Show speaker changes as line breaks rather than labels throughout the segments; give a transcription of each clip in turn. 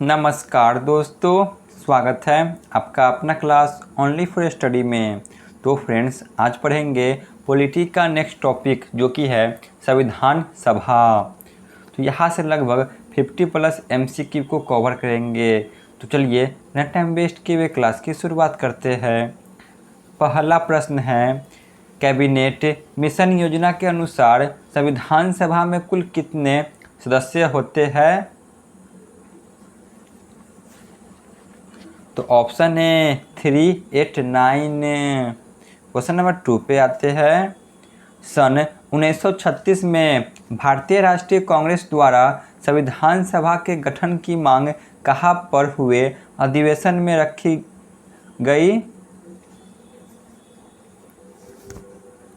नमस्कार दोस्तों, स्वागत है आपका अपना क्लास ओनली फॉर स्टडी में। तो फ्रेंड्स, आज पढ़ेंगे पॉलिटी का नेक्स्ट टॉपिक जो कि है संविधान सभा। तो यहाँ से लगभग 50+ MCQ को कवर करेंगे। तो चलिए बिना टाइम वेस्ट किए हुए क्लास की शुरुआत करते हैं। पहला प्रश्न है, कैबिनेट मिशन योजना के अनुसार संविधान सभा में कुल कितने सदस्य होते हैं? तो ऑप्शन है 3, 8, 9। क्वेश्चन नंबर 2 पे आते हैं। सन 1936 में भारतीय राष्ट्रीय कांग्रेस द्वारा संविधान सभा के गठन की मांग कहाँ पर हुए अधिवेशन में रखी गई?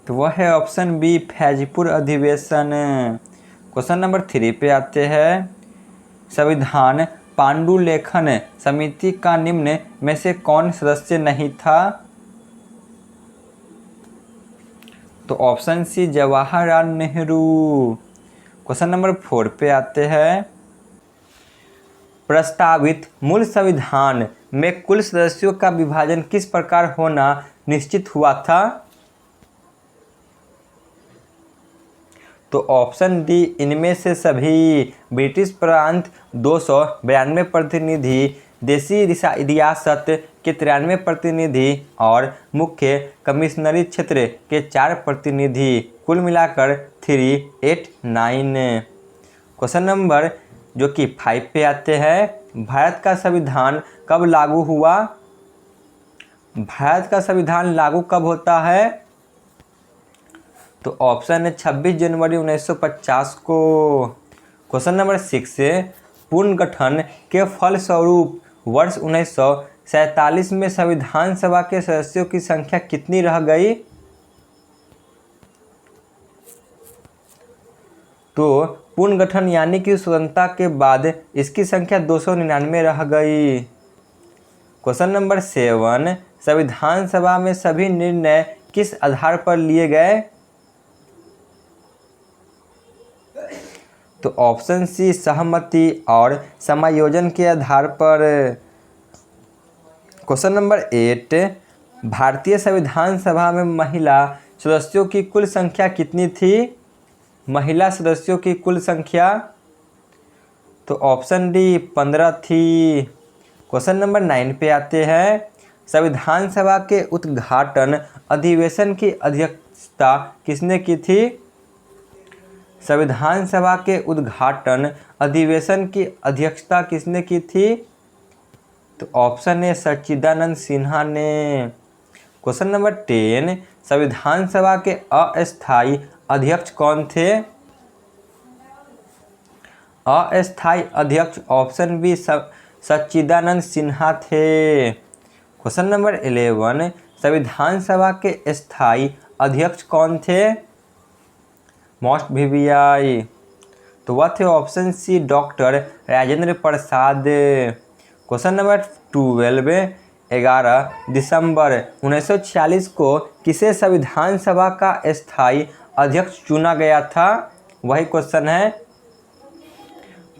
तो वह है ऑप्शन बी, फैजपुर अधिवेशन। क्वेश्चन नंबर 3 पे आते हैं। संविधान पांडुलेखन समिति का निम्न में से कौन सदस्य नहीं था? तो option C, Jawaharlal Nehru. Question number 4 पे आते हैं। प्रस्तावित मूल संविधान में कुल सदस्यों का विभाजन किस प्रकार होना निश्चित हुआ था? तो ऑप्शन डी, इनमें से सभी। ब्रिटिश प्रांत 292 प्रतिनिधि, देशी रियासत के 93 प्रतिनिधि और मुख्य कमिश्नरी क्षेत्र के 4 प्रतिनिधि, कुल मिलाकर 3, 8, 9। क्वेश्चन नंबर जो कि 5 पे आते हैं। भारत का संविधान कब लागू हुआ? भारत का संविधान लागू कब होता है? तो ऑप्शन है 26 जनवरी 1950 को। क्वेश्चन नंबर 6 से, पुनर्गठन के फलस्वरूप वर्ष 1947 में संविधान सभा के सदस्यों की संख्या कितनी रह गई? तो पुनर्गठन यानी कि स्वतंत्रता के बाद इसकी संख्या 299 रह गई। क्वेश्चन नंबर 7, संविधान सभा में सभी निर्णय किस आधार पर लिए गए? तो ऑप्शन सी, सहमति और समायोजन के आधार पर। क्वेश्चन नंबर 8, भारतीय संविधान सभा में महिला सदस्यों की कुल संख्या कितनी थी? महिला सदस्यों की कुल संख्या? तो ऑप्शन डी, 15 थी। क्वेश्चन नंबर 9 पे आते हैं। संविधान सभा के उद्घाटन अधिवेशन की अध्यक्षता किसने की थी? संविधान सभा के उद्घाटन अधिवेशन की अध्यक्षता किसने की थी? तो ऑप्शन है सच्चिदानंद सिन्हा ने। क्वेश्चन नंबर 10, संविधान सभा के अस्थायी अध्यक्ष कौन थे? अस्थायी अध्यक्ष ऑप्शन बी, सच्चिदानंद सिन्हा थे। क्वेश्चन नंबर 11, संविधान सभा के स्थायी अध्यक्ष कौन थे? Most VVI. तो वह थे option C, doctor Rajendra Prasad. Question number 12, 11 दिसंबर 1946 को किसे संविधान सभा का स्थायी अध्यक्ष चुना गया था? वही क्वेश्चन है।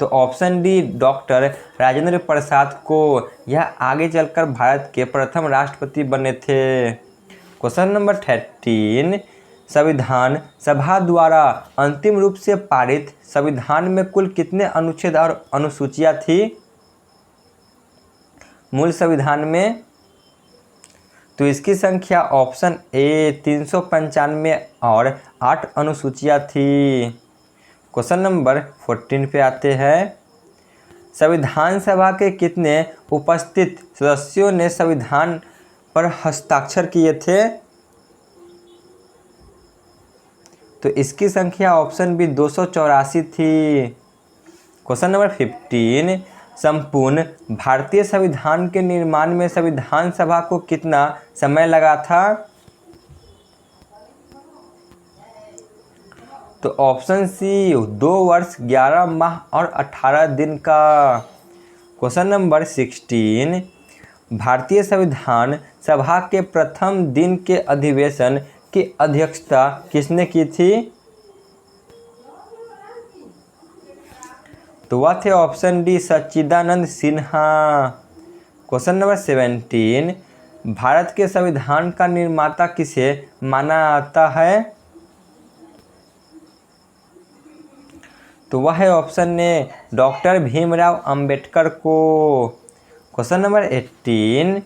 तो option D, doctor Rajendra Prasad को। यह आगे चलकर भारत के प्रथम राष्ट्रपति बने थे। क्वेश्चन नंबर 13, संविधान सभा द्वारा अंतिम रूप से पारित संविधान में कुल कितने अनुच्छेद और अनुसूचियां थी? मूल संविधान में? तो इसकी संख्या ऑप्शन ए, 395 और 8 अनुसूचियां थी। क्वेश्चन नंबर 14 पे आते हैं। संविधान सभा के कितने उपस्थित सदस्यों ने संविधान पर हस्ताक्षर किए थे? तो इसकी संख्या ऑप्शन बी, 284 थी। क्वेश्चन नंबर 15, संपूर्ण भारतीय संविधान के निर्माण में संविधान सभा को कितना समय लगा था? तो ऑप्शन सी, 2 वर्ष 11 माह और 18 दिन का। क्वेश्चन नंबर 16, भारतीय संविधान सभा के प्रथम दिन के अधिवेशन की अध्यक्षता किसने की थी? तो वह थे ऑप्शन डी सच्चिदानंद सिन्हा। क्वेश्चन नंबर 17, भारत के संविधान का निर्माता किसे माना जाता है? तो वह है option A doctor Bhimrao Ambedkar को। क्वेश्चन नंबर 18,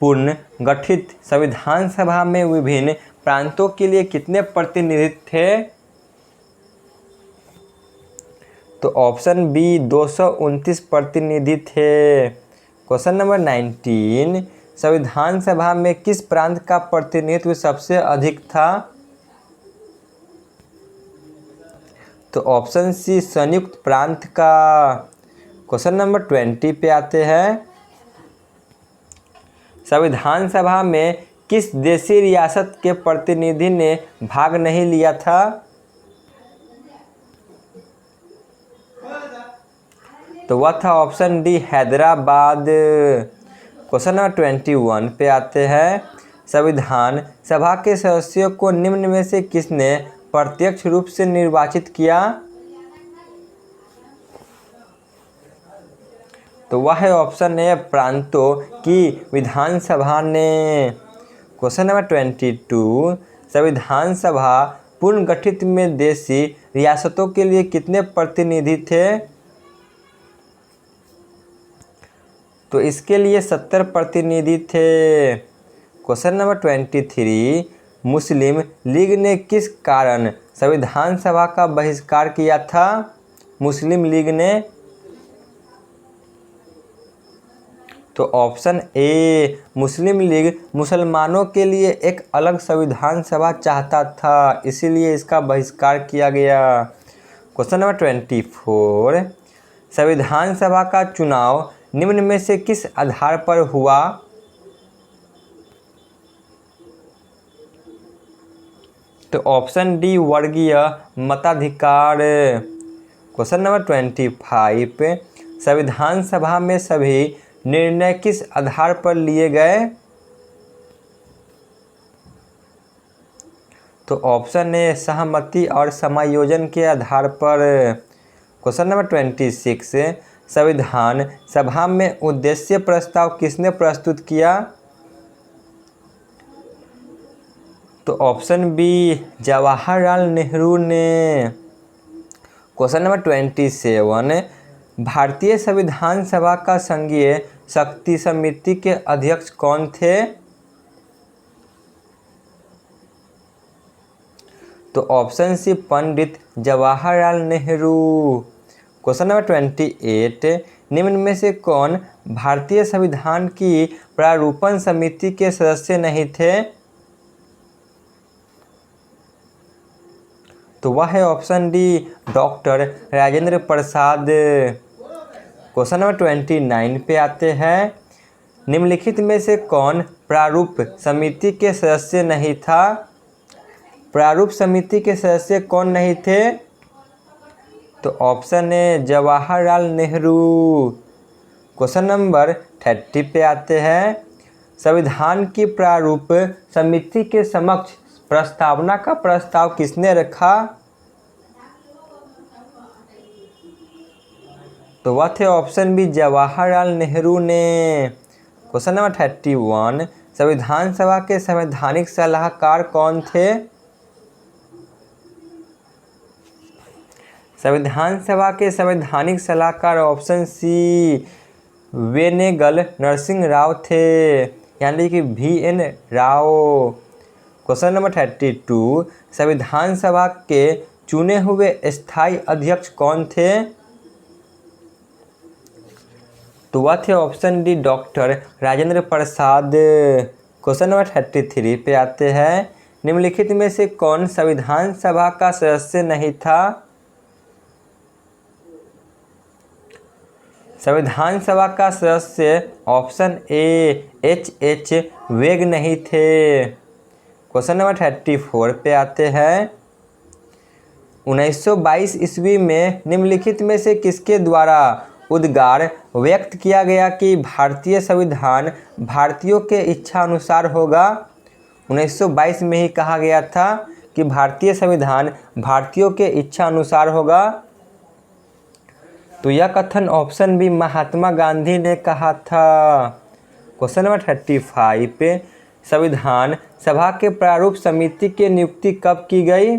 पूर्ण गठित संविधान सभा में विभिन्न प्रांतों के लिए कितने प्रतिनिधि थे? तो ऑप्शन बी 229 प्रतिनिधि थे। क्वेश्चन नंबर 19, संविधान सभा में किस प्रांत का प्रतिनिधित्व सबसे अधिक था? तो ऑप्शन सी संयुक्त प्रांत का। क्वेश्चन नंबर 20 पे आते हैं, संविधान सभा में किस देशी रियासत के प्रतिनिधि ने भाग नहीं लिया था? तो वह था option D Hyderabad. Question number 21 पे आते हैं, संविधान सभा के सदस्यों को निम्न में से किसने प्रत्यक्ष रूप से निर्वाचित किया? तो वह है ऑप्शन ए प्रांतों की विधानसभा ने। क्वेश्चन नंबर 22, संविधान सभा पुनर्गठित में देशी रियासतों के लिए कितने प्रतिनिधि थे? तो इसके लिए 70 प्रतिनिधि थे। क्वेश्चन नंबर 23, मुस्लिम लीग ने किस कारण संविधान सभा का बहिष्कार किया था? मुस्लिम लीग ने। तो ऑप्शन ए मुस्लिम लीग मुसलमानों के लिए एक अलग संविधान सभा चाहता था, इसीलिए इसका बहिष्कार किया गया। क्वेश्चन नंबर 24, संविधान सभा का चुनाव निम्न में से किस आधार पर हुआ? तो ऑप्शन डी वर्गीय मताधिकार। क्वेश्चन नंबर 25, संविधान सभा में सभी निर्णय किस आधार पर लिए गए? तो ऑप्शन ए सहमति और समायोजन के आधार पर। क्वेश्चन नंबर 26, संविधान सभा में उद्देश्य प्रस्ताव किसने प्रस्तुत किया? तो ऑप्शन बी जवाहरलाल नेहरू ने। क्वेश्चन नंबर 27, भारतीय संविधान सभा का संघीय शक्ति समिति के अध्यक्ष कौन थे? तो ऑप्शन सी पंडित जवाहरलाल नेहरू। क्वेश्चन नंबर 28, निम्न में से कौन भारतीय संविधान की प्रारूपण समिति के सदस्य नहीं थे? तो वह है option D doctor Rajendra Prasad. Question number 29 पे आते हैं, निम्नलिखित में से कौन प्रारूप समिति के सदस्य नहीं था? प्रारूप समिति के सदस्य कौन नहीं थे? तो option A Jawaharlal Nehru. Question number 30 पे आते हैं, संविधान की प्रारूप समिति के समक्ष प्रस्तावना का प्रस्ताव किसने रखा? तो वह थे ऑप्शन बी जवाहरलाल नेहरू ने। क्वेश्चन नंबर 31, संविधान सभा के संवैधानिक सलाहकार कौन थे? संविधान सभा के संवैधानिक सलाहकार ऑप्शन सी वेनेगल नरसिंह राव थे, यानी कि VN राव। क्वेश्चन नंबर 32, संविधान सभा के चुने हुए स्थायी अध्यक्ष कौन थे? तो वह थे option D doctor Rajendra Prasad. Question number 33 पे आते हैं, निम्नलिखित में से कौन संविधान सभा का सदस्य नहीं था? संविधान सभा का सदस्य ऑप्शन ए H वेग नहीं थे। क्वेश्चन नंबर 34 पे आते हैं, 1922 ईस्वी में निम्नलिखित में से किसके द्वारा उद्गार व्यक्त किया गया कि भारतीय संविधान भारतीयों के इच्छा अनुसार होगा? 1922 में ही कहा गया था कि भारतीय संविधान भारतीयों के इच्छा अनुसार होगा। तो यह कथन ऑप्शन बी महात्मा गांधी ने कहा था। क्वेश्चन नंबर 35 पे संविधान सभा के प्रारूप समिति की नियुक्ति कब की गई?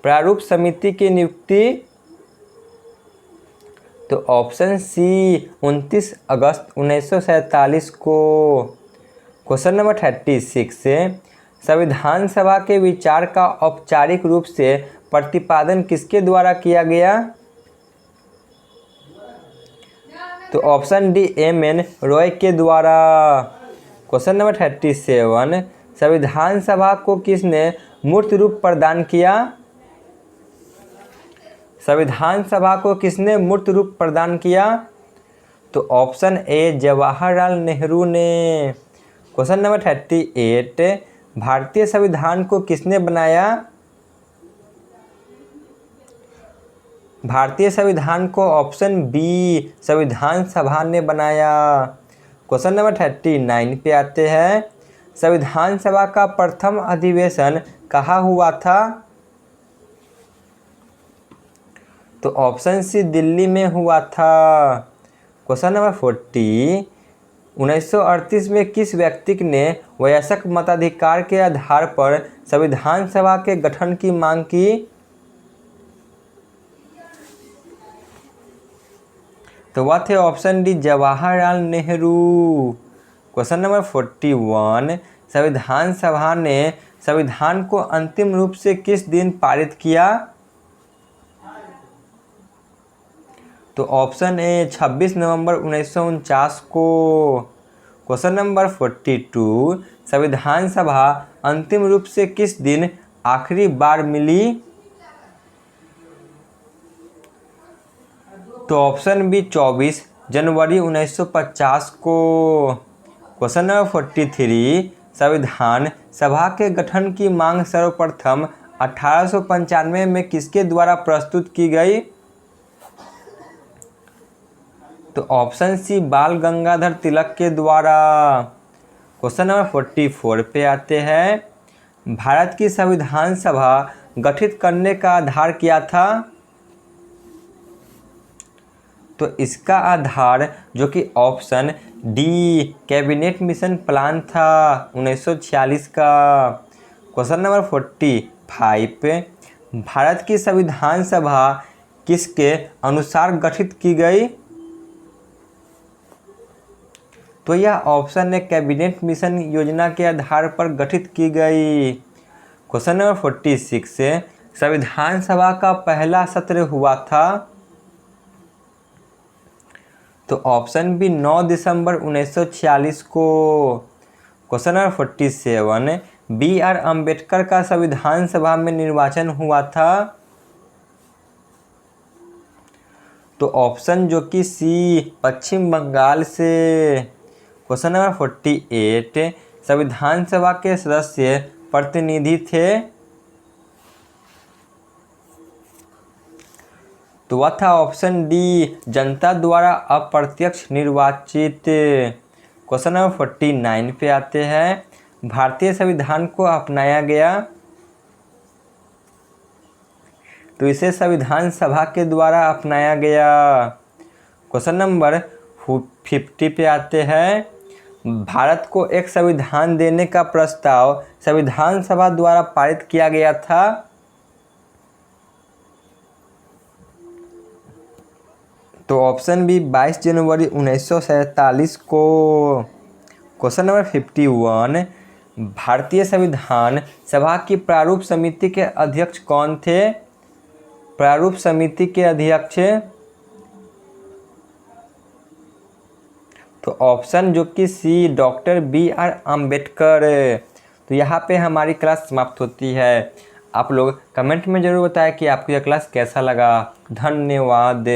प्रारूप समिति की नियुक्ति तो ऑप्शन सी 29 अगस्त 1947 को। क्वेश्चन नंबर 36 से संविधान सभा के विचार का औपचारिक रूप से प्रतिपादन किसके द्वारा किया गया? तो ऑप्शन डी एम.एन. रॉय के द्वारा। क्वेश्चन नंबर 37 संविधान सभा को किसने मूर्त रूप प्रदान किया? संविधान सभा को किसने मूर्त रूप प्रदान किया? तो ऑप्शन ए जवाहरलाल नेहरू ने। क्वेश्चन नंबर 38 भारतीय संविधान को किसने बनाया? भारतीय संविधान को ऑप्शन बी संविधान सभा ने बनाया। क्वेश्चन नंबर 39 पे आते हैं संविधान सभा का प्रथम अधिवेशन कहाँ हुआ था? तो ऑप्शन सी दिल्ली में हुआ था। क्वेश्चन नंबर 40 1938 में किस व्यक्ति ने वयस्क मताधिकार के आधार पर संविधान सभा के गठन की मांग की? तो वह थे option D Jawaharlal Nehru. Question number 41 संविधान सभा ने संविधान को अंतिम रूप से किस दिन पारित किया? तो ऑप्शन ए 26 नवंबर 1949 को। क्वेश्चन नंबर 42 संविधान सभा अंतिम रूप से किस दिन आखिरी बार मिली? तो ऑप्शन बी 24 जनवरी 1950 को। क्वेश्चन नंबर 43 संविधान सभा के गठन की मांग सर्वप्रथम 1895 में किसके द्वारा प्रस्तुत की गई? तो ऑप्शन सी बाल गंगाधर तिलक के द्वारा। क्वेश्चन नंबर 44 पे आते हैं भारत की संविधान सभा गठित करने का आधार क्या था? तो इसका आधार जो कि option D cabinet mission plan था 1946 का। क्वेश्चन नंबर 45 पे भारत की संविधान सभा किसके अनुसार गठित की गई? तो यह ऑप्शन है कैबिनेट मिशन योजना के आधार पर गठित की गई। क्वेश्चन नंबर 46 से संविधान सभा का पहला सत्र हुआ था? तो ऑप्शन बी 9 दिसंबर 1946 को। Question number 47 B R. अम्बेडकर का संविधान सभा में निर्वाचन हुआ था? तो ऑप्शन जो कि सी पश्चिम बंगाल से। क्वेश्चन नंबर 48 संविधान सभा के सदस्य प्रतिनिधि थे? तो वह था ऑप्शन डी जनता द्वारा अप्रत्यक्ष निर्वाचित। क्वेश्चन नंबर 49 पे आते हैं भारतीय संविधान को अपनाया गया? तो इसे संविधान सभा के द्वारा अपनाया गया। क्वेश्चन नंबर 50 पे आते हैं भारत को एक संविधान देने का प्रस्ताव संविधान सभा द्वारा पारित किया गया था? तो ऑप्शन बी 22 जनवरी 1947 को। क्वेश्चन नंबर 51 भारतीय संविधान सभा की प्रारूप समिति के अध्यक्ष कौन थे? प्रारूप समिति के अध्यक्ष तो ऑप्शन जो कि सी डॉक्टर बी.आर. अम्बेडकर। तो यहाँ पे हमारी क्लास समाप्त होती है। आप लोग कमेंट में ज़रूर बताएं कि आपको यह क्लास कैसा लगा। धन्यवाद।